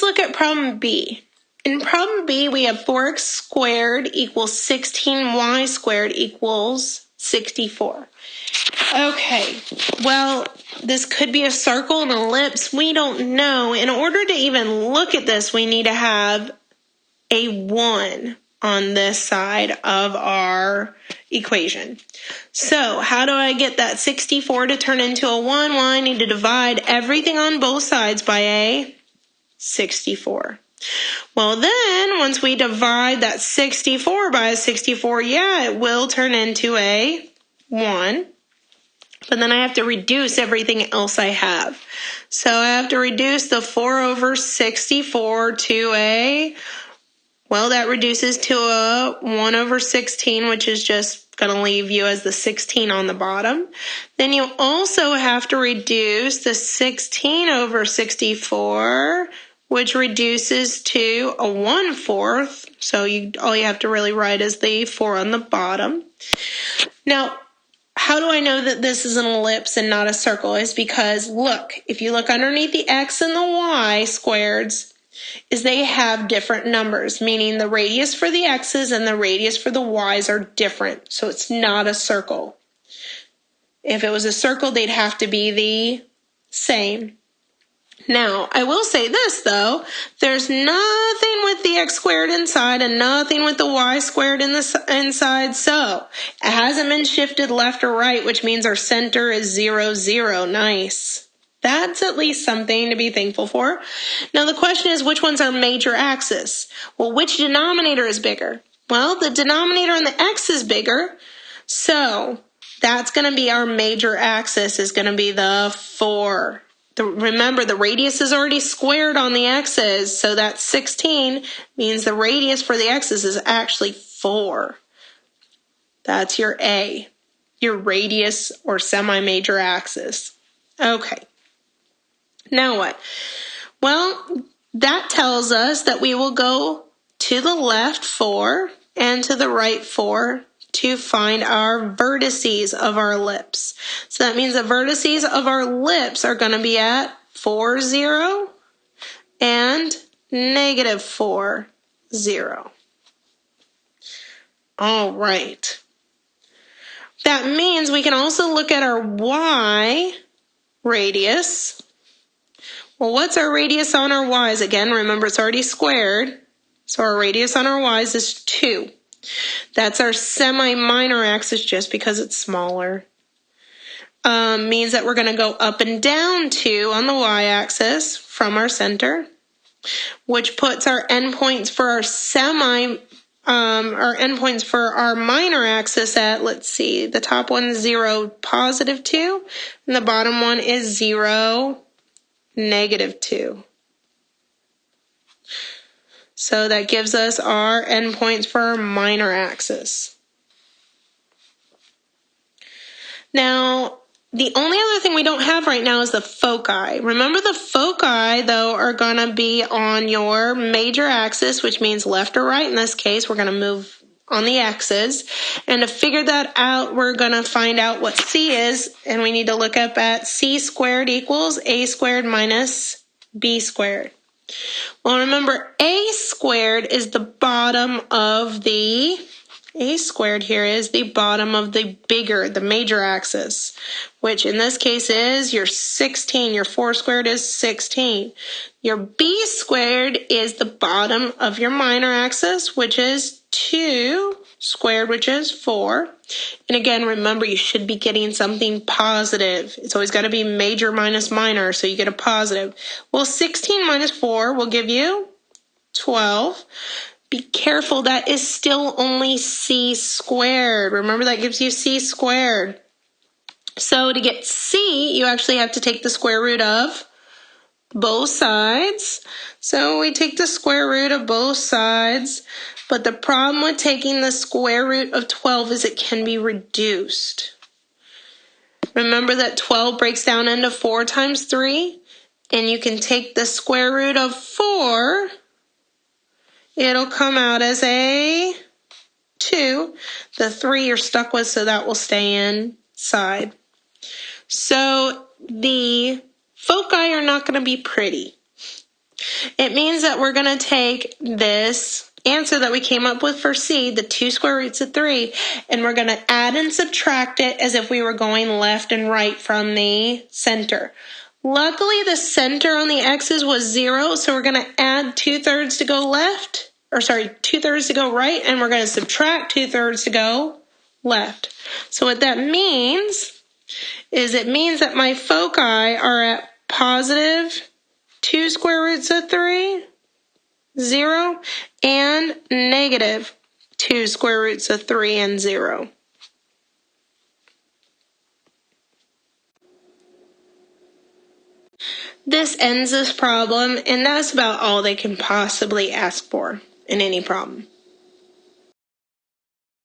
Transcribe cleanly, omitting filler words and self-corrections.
look at problem B. In problem B, we have 4x squared equals 16y squared equals 64. Okay, well, this could be a circle, an ellipse. We don't know. In order to even look at this, we need to have a 1 on this side of our equation. So how do I get that 64 to turn into a 1? Well, I need to divide everything on both sides by a 64. Well, then once we divide that 64 by a 64, yeah, it will turn into a 1. But then I have to reduce everything else I have. So I have to reduce the 4 over 64 to a, well, that reduces to a 1 over 16, which is just going to leave you as the 16 on the bottom. Then you also have to reduce the 16 over 64, which reduces to a 1/4. So all you have to really write is the 4 on the bottom. Now, how do I know that this is an ellipse and not a circle? Is because, look, if you look underneath the x and the y squareds, is they have different numbers, meaning the radius for the x's and the radius for the y's are different. So it's not a circle. If it was a circle, they'd have to be the same. Now, I will say this, though. There's nothing with the x squared inside and nothing with the y squared inside, so it hasn't been shifted left or right, which means our center is 0, 0. Nice. That's at least something to be thankful for. Now, the question is, which one's our major axis? Well, which denominator is bigger? Well, the denominator on the x is bigger, so that's going to be our major axis, is going to be the 4. Remember, the radius is already squared on the x's, so that 16 means the radius for the x's is actually 4. That's your A, your radius or semi-major axis. Okay, now what? Well, that tells us that we will go to the left 4 and to the right 4 to find our vertices of our ellipse. So that means the vertices of our ellipse are going to be at 4, 0 and -4, 0. All right. That means we can also look at our y radius. Well, what's our radius on our y's? Again, remember it's already squared. So our radius on our y's is 2. That's our semi-minor axis just because it's smaller. Means that we're going to go up and down 2 on the y-axis from our center, which puts our endpoints for our endpoints for our minor axis at, let's see, the top one is 0, +2, and the bottom one is 0, -2. So that gives us our endpoints for our minor axis. Now, the only other thing we don't have right now is the foci. Remember, the foci, though, are going to be on your major axis, which means left or right. In this case, we're going to move on the x's. And to figure that out, we're going to find out what c is, and we need to look up at c squared equals a squared minus b squared. Well, remember, a squared is the bottom of the, a squared here is the bottom of the major axis, which in this case is your 16. Your 4 squared is 16. Your b squared is the bottom of your minor axis, which is 2 squared, which is 4. And again, remember, you should be getting something positive. It's always got to be major minus minor, so you get a positive. Well, 16 minus 4 will give you 12. Be careful, that is still only c squared. Remember, that gives you c squared. So to get c, you actually have to take the square root of both sides. So we take the square root of both sides. But the problem with taking the square root of 12 is it can be reduced. Remember that 12 breaks down into 4 times 3, and you can take the square root of 4. It'll come out as a 2. The 3 you're stuck with, so that will stay inside. So the foci are not going to be pretty. It means that we're going to take this answer that we came up with for C, the 2 square roots of 3, and we're going to add and subtract it as if we were going left and right from the center. Luckily, the center on the x's was 0, so we're going to add 2/3 to go left, 2/3 to go right, and we're going to subtract 2/3 to go left. So what that means is it means that my foci are at positive 2 square roots of 3, 0, and negative 2 square roots of 3 and 0. This ends this problem, and that's about all they can possibly ask for in any problem.